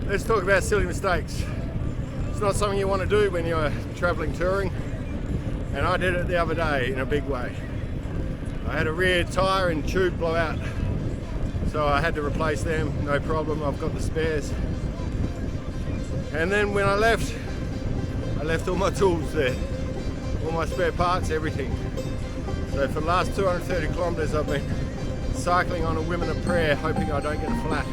Let's talk about silly mistakes. It's not something you want to do when you're travelling touring, and I did it the other day in a big way. I had a rear tyre and tube blow out, so I had to replace them, no problem, I've got the spares. And then when I left all my tools there, all my spare parts, everything. So for the last 230 kilometres I've been cycling on a women of prayer, hoping I don't get a flat.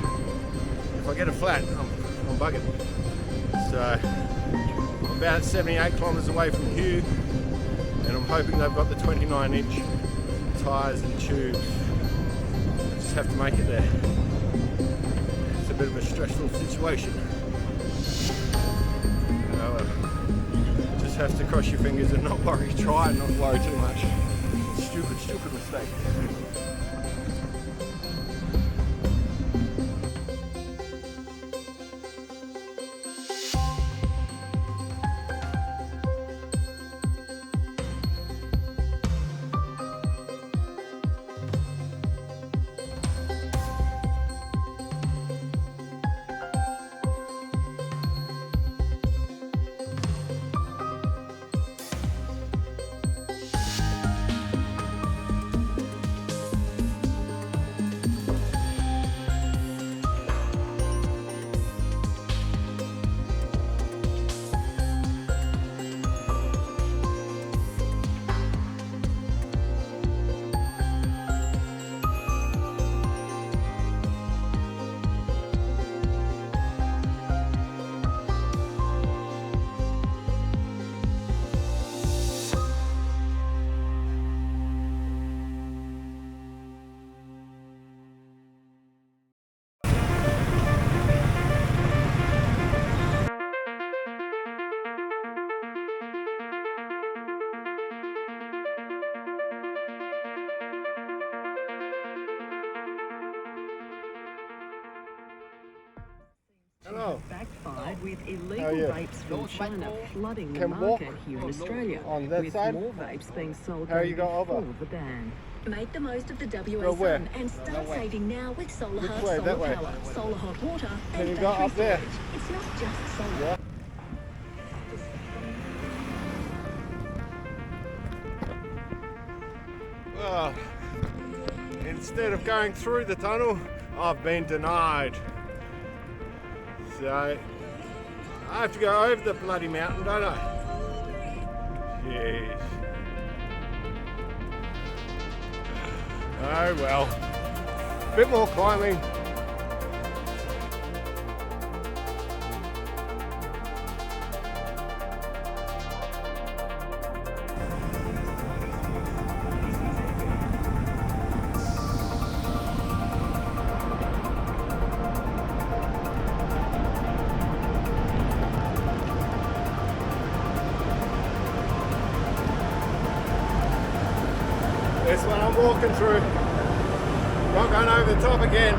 If I get a flat, I'm buggered. So I'm about 78 kilometres away from Hugh, and I'm hoping they've got the 29-inch tyres and tubes. I just have to make it there. It's a bit of a stressful situation. Just have to cross your fingers and not worry. Try and not worry too much. Stupid mistake. Hello. Backfired with illegal vapes from China flooding the Can market walk here in Australia, on that with side? more vapes being sold How than you go before over? the ban. Make the most of the Go WA where? sun and start saving now with Solar Which Hub way? solar That way? power, solar hot water, Can and you go battery up there? storage. It's not just solar. Yeah. Well, instead of going through the tunnel, I've been denied. So I have to go over the bloody mountain, don't I? Jeez. Oh well. Bit more climbing. This one I'm walking through. Not going over the top again.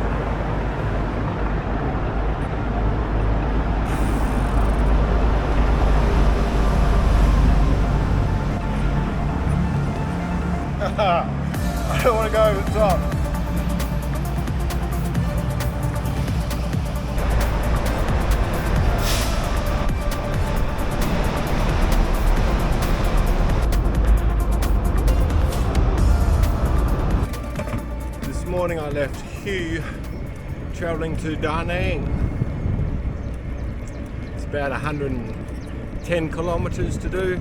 I don't want to go over the top. This morning I left Hugh travelling to Da Nang. It's about 110 kilometres to do.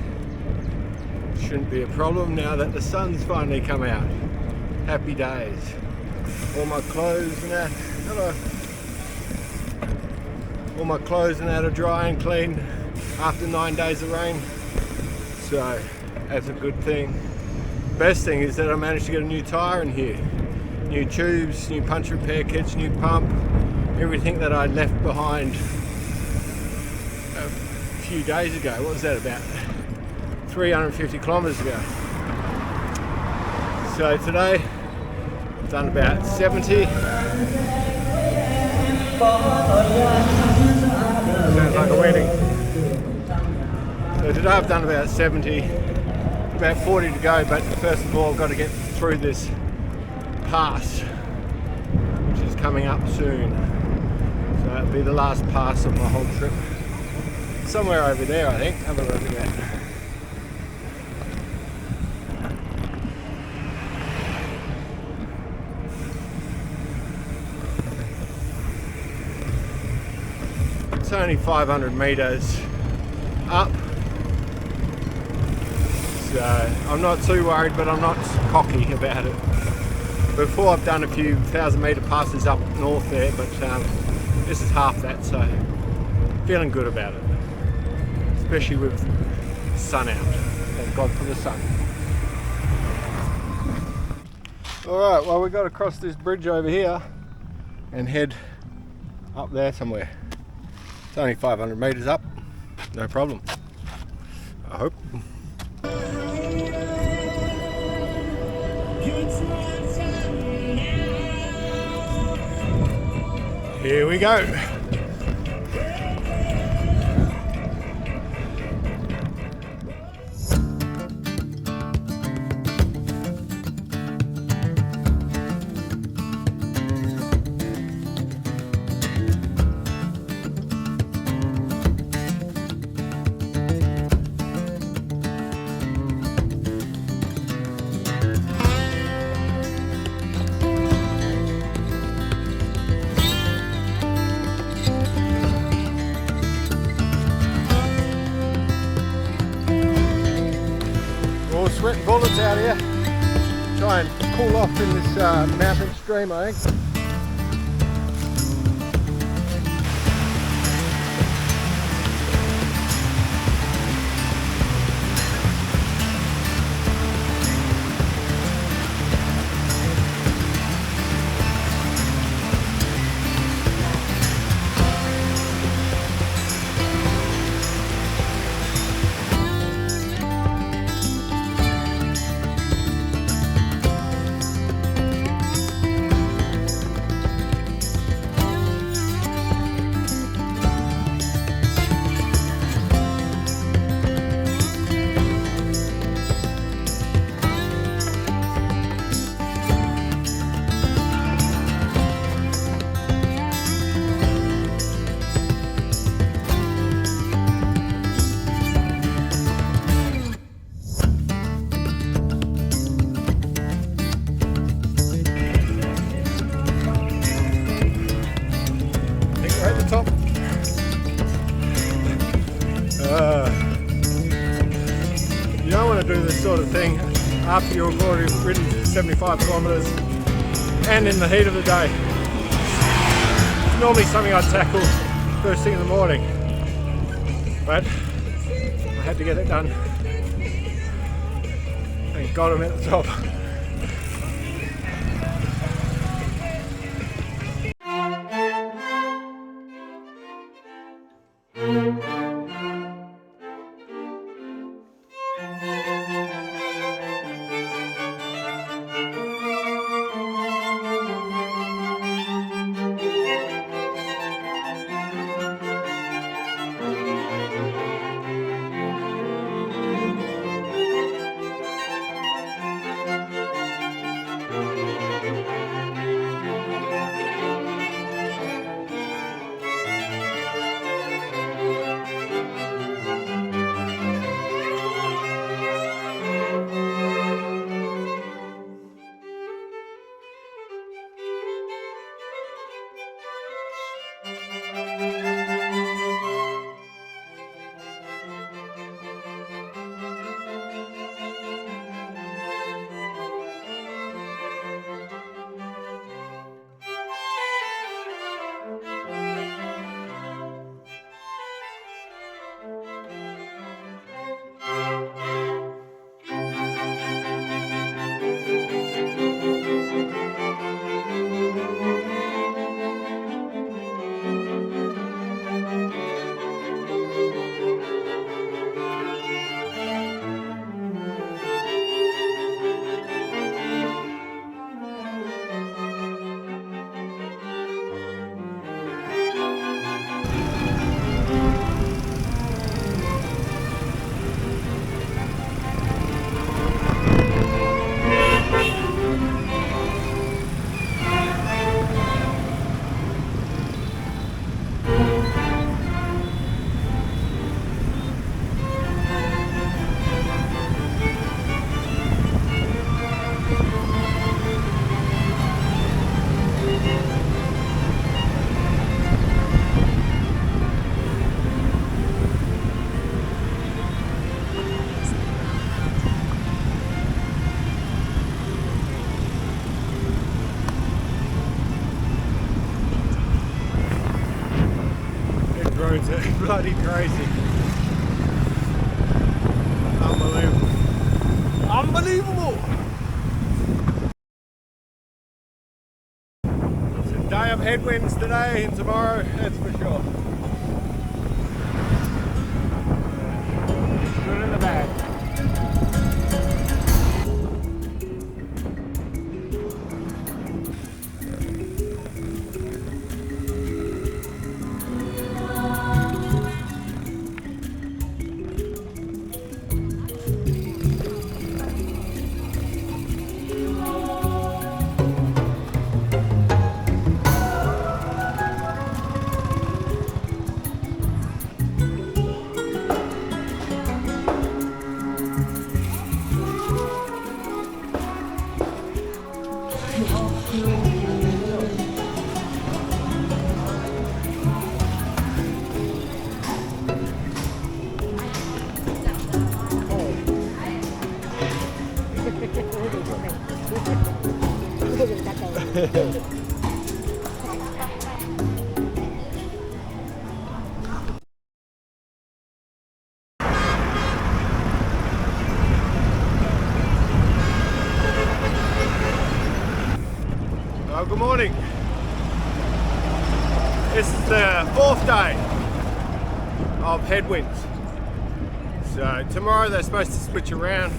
Shouldn't be a problem now that the sun's finally come out. Happy days. All my clothes and that. Hello. All my clothes and that are dry and clean after 9 days of rain. So that's a good thing. Best thing is that I managed to get a new tyre in here. New tubes, new punch repair kits, new pump, everything that I'd left behind a few days ago. What was that, about 350 kilometres ago? So today I've done about 70. Sounds like a wedding. So today I've done about 70, about 40 to go, but first of all I've got to get through this pass, which is coming up soon. So It'll be the last pass of my whole trip. Somewhere over there, I think. Have a look at that. It's only 500 meters up, so I'm not too worried, but I'm not cocky about it. Before I've done a few 1,000-meter passes up north there, but this is half that, so feeling good about it, especially with the sun out. Thank God for the sun. Alright, well, we've got to cross this bridge over here and head up there somewhere. It's only 500 meters up, no problem, I hope. Here we go. Sweating bullets out here. Try and cool off in this mountain stream, I think. Top. You don't want to do this sort of thing after you've already ridden 75 kilometres and in the heat of the day. It's normally something I'd tackle first thing in the morning, but I had to get it done. Thank God I'm at the top. bloody crazy. Unbelievable. Unbelievable! It's a day of headwinds today and tomorrow, that's for sure. Good in the bag. Well, good morning. This is the 4th day of headwinds. So tomorrow they're supposed to switch around,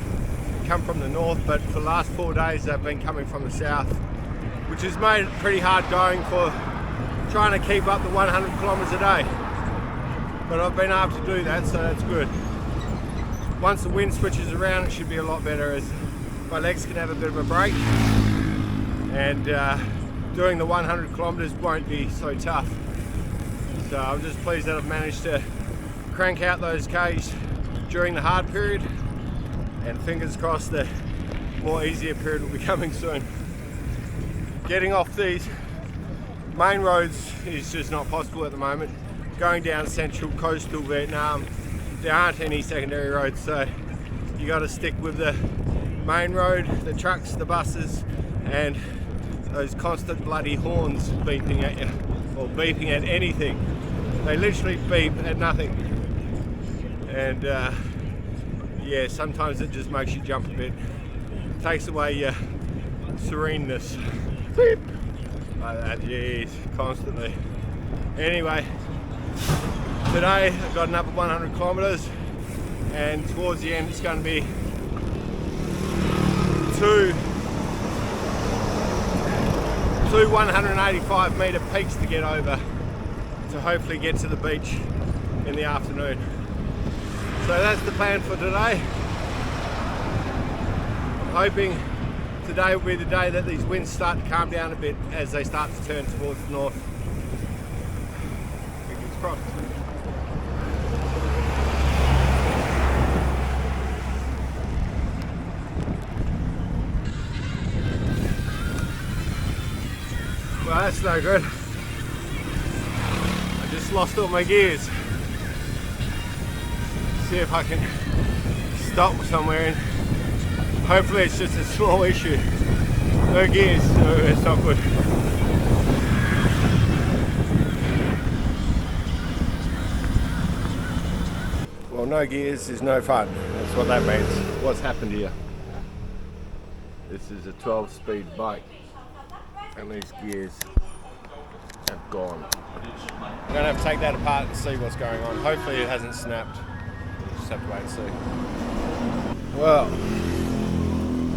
come from the north, but for the last 4 days they've been coming from the south, which has made it pretty hard going for trying to keep up the 100 kilometers a day. But I've been able to do that, so that's good. Once the wind switches around, it should be a lot better, as my legs can have a bit of a break, and doing the 100 kilometers won't be so tough. So I'm just pleased that I've managed to crank out those Ks during the hard period, and fingers crossed the more easier period will be coming soon. Getting off these main roads is just not possible at the moment. Going down central coastal Vietnam, there aren't any secondary roads, so you got to stick with the main road, the trucks, the buses, and those constant bloody horns beeping at you, or beeping at anything. They literally beep at nothing. And yeah, sometimes it just makes you jump a bit. Takes away your sereneness. Beep! Like that, jeez, constantly. Anyway, today I've got another 100 kilometers, and towards the end it's going to be two 185 meter peaks to get over to hopefully get to the beach in the afternoon. So that's the plan for today. I'm hoping today will be the day that these winds start to calm down a bit as they start to turn towards the north. Fingers crossed. Well, that's no good. I just lost all my gears. See if I can stop somewhere, and hopefully it's just a small issue. No gears, so it's not good. Well, no gears is no fun. That's what that means. What's happened here? This is a 12-speed bike, and these gears have gone. I'm going to have to take that apart and see what's going on. Hopefully it hasn't snapped. Just have to wait and see. Well,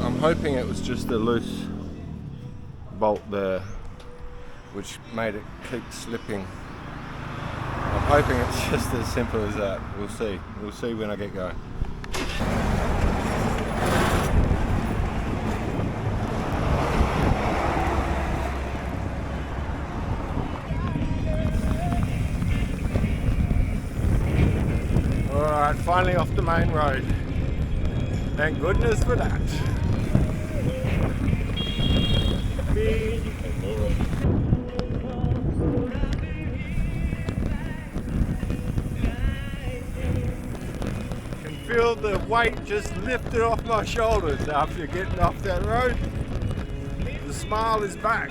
I'm hoping it was just a loose bolt there which made it keep slipping. I'm hoping it's just as simple as that. We'll see. We'll see when I get going. Alright, finally off the main road. Thank goodness for that. Can feel the weight just lifted off my shoulders after getting off that road. The smile is back.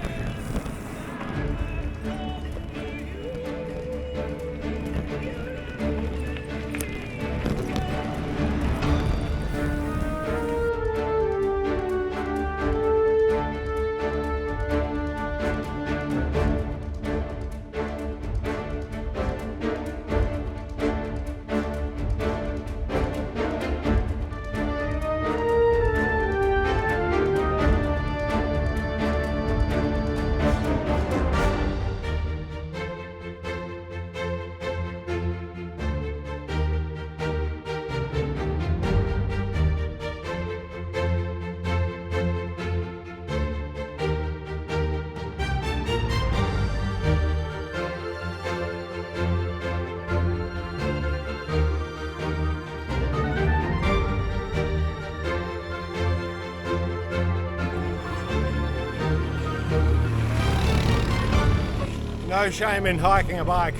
No shame in hiking a bike,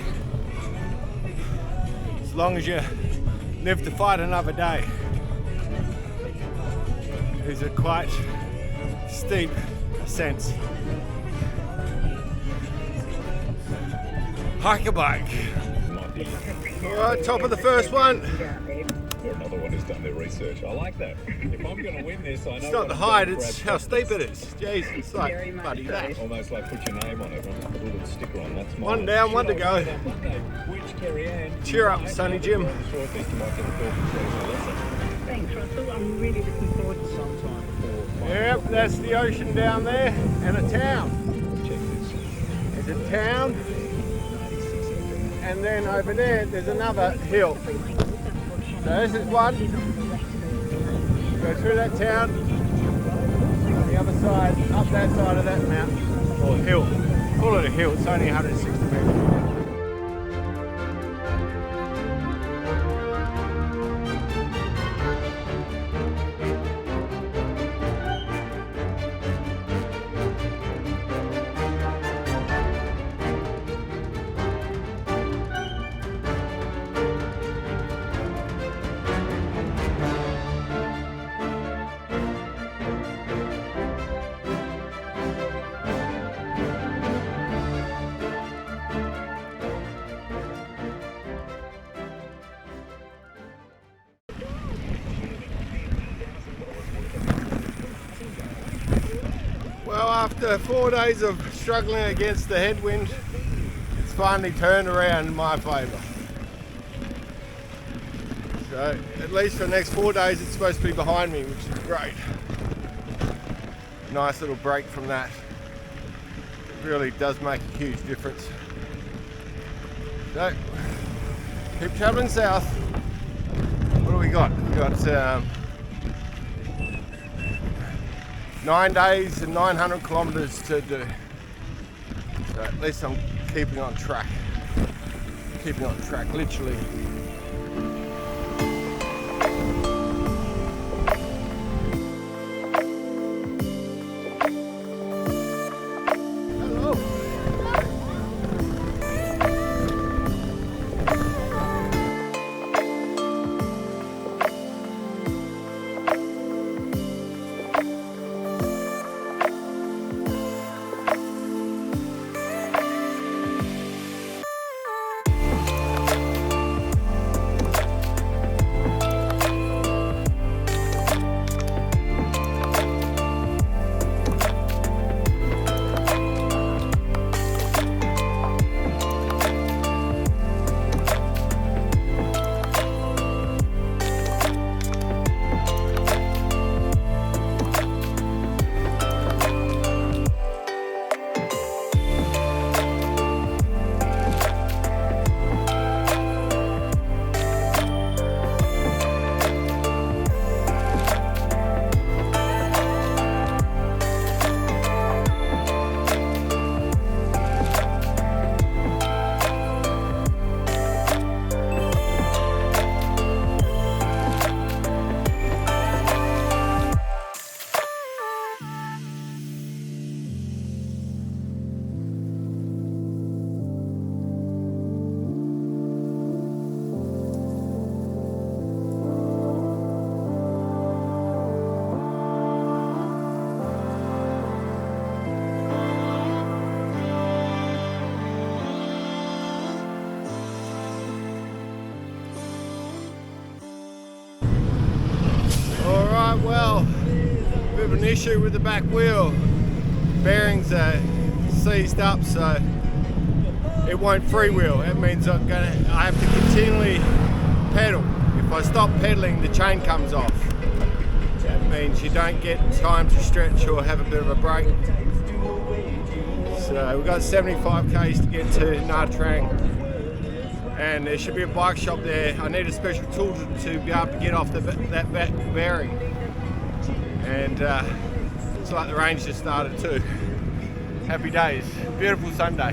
as long as you live to fight another day. It's a quite steep ascent. Hike a bike. Alright, top of the first one. Another one who's done their research. I like that. If I'm going to win this, I know. It's not the height, it's how steep it is. Jeez, it's like bloody that. Almost like put your name on it. I'll put a little sticker on. That's One down, one to go. Cheer up, Sonny Jim. Thanks, Russell. I'm really looking forward to sometime. Yep, that's the ocean down there and a town. There's a town, and then over there there's another hill. So this is one. Go through that town, on the other side, up that side of that mountain, or hill. Call it a hill, it's only 160 metres. Well, after 4 days of struggling against the headwind, it's finally turned around in my favour. So, at least for the next 4 days, it's supposed to be behind me, which is great. Nice little break from that. It really does make a huge difference. So, keep travelling south. What do we got? We got 9 days and 900 kilometres to do. So at least I'm keeping on track. Keeping on track, literally. Well, a bit of an issue with the back wheel. Bearings are seized up, so it won't freewheel. That means I have to continually pedal. If I stop pedaling, the chain comes off. That means you don't get time to stretch or have a bit of a break. So we've got 75 k's to get to Nha Trang, and there should be a bike shop there. I need a special tool to be able to get off that bearing. And it's like the rain's just started too. Happy days. Beautiful Sunday.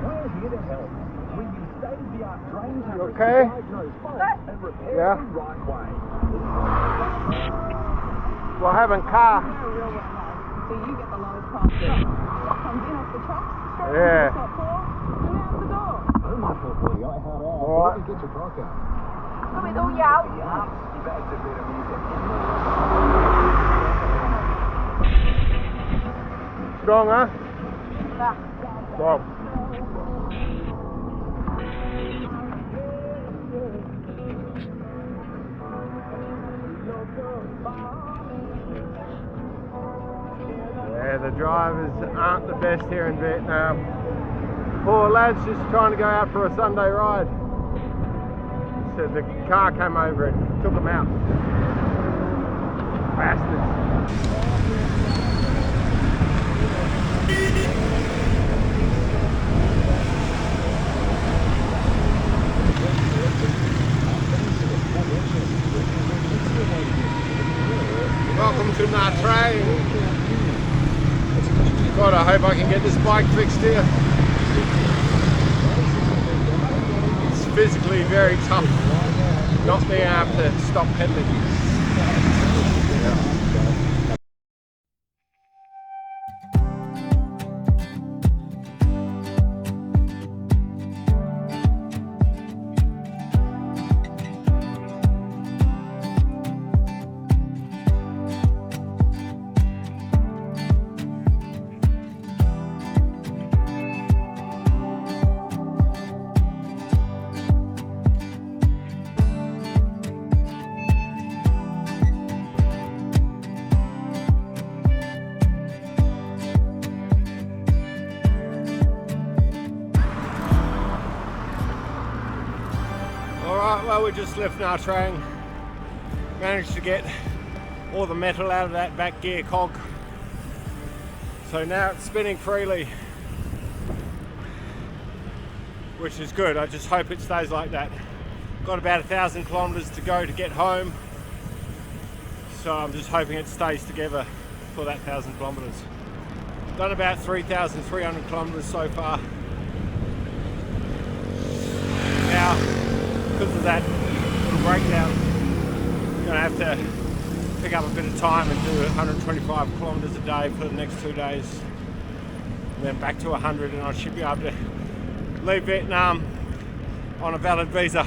We're here to help. When you stay Okay. Yeah. Well, having car. So you get the lowest price. Comes in off the truck, straight Yeah. into the top floor, and out the door. All right. Có bị thu dầu. Strong, huh? Dạ. Strong. Yeah, the drivers aren't the best here in Vietnam. Poor lads just trying to go out for a Sunday ride. So the car came over and took them out. Bastards. Welcome to Nha Trang. God, I hope I can get this bike fixed here. It's physically very tough not being able to stop pedaling. Yeah. Alright, well, we just left Nha Trang. Managed to get all the metal out of that back gear cog. So now it's spinning freely, which is good. I just hope it stays like that. Got about 1,000 kilometers to go to get home. So I'm just hoping it stays together for that 1,000 kilometers. Done about 3,300 kilometers so far. Now, because of that little breakdown, I'm going to have to pick up a bit of time and do 125 kilometers a day for the next 2 days, and then back to 100, and I should be able to leave Vietnam on a valid visa.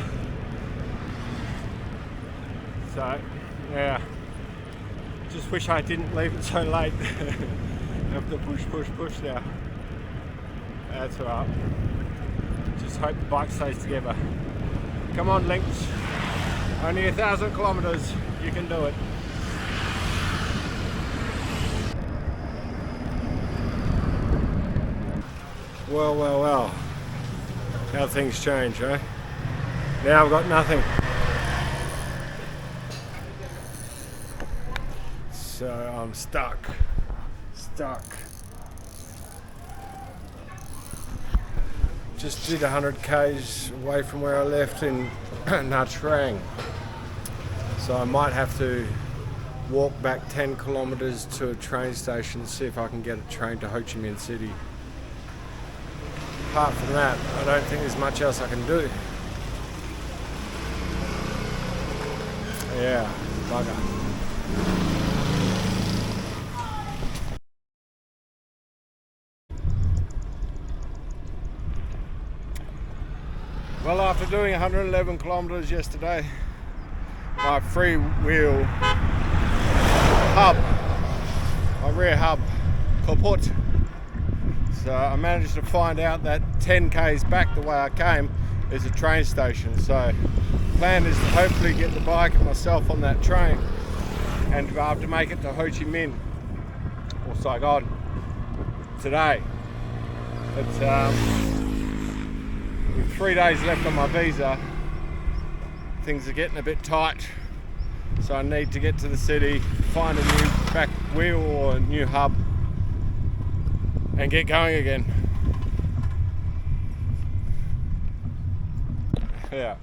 So yeah, just wish I didn't leave it so late. Have to push now. That's alright. Just hope the bike stays together. Come on, Lynx. Only 1,000 kilometers. You can do it. Well. How things change, eh? Now I've got nothing. So I'm stuck. Just did 100 k's away from where I left in Nha Trang. So I might have to walk back 10 kilometers to a train station, see if I can get a train to Ho Chi Minh City. Apart from that, I don't think there's much else I can do. Yeah, bugger. Well, after doing 111 kilometers yesterday, my free wheel hub, my rear hub, kaput. So I managed to find out that 10 k's back the way I came is a train station. So the plan is to hopefully get the bike and myself on that train and to be able to make it to Ho Chi Minh or Saigon today. But with 3 days left on my visa, things are getting a bit tight. So I need to get to the city, find a new back wheel or a new hub and get going again. Yeah.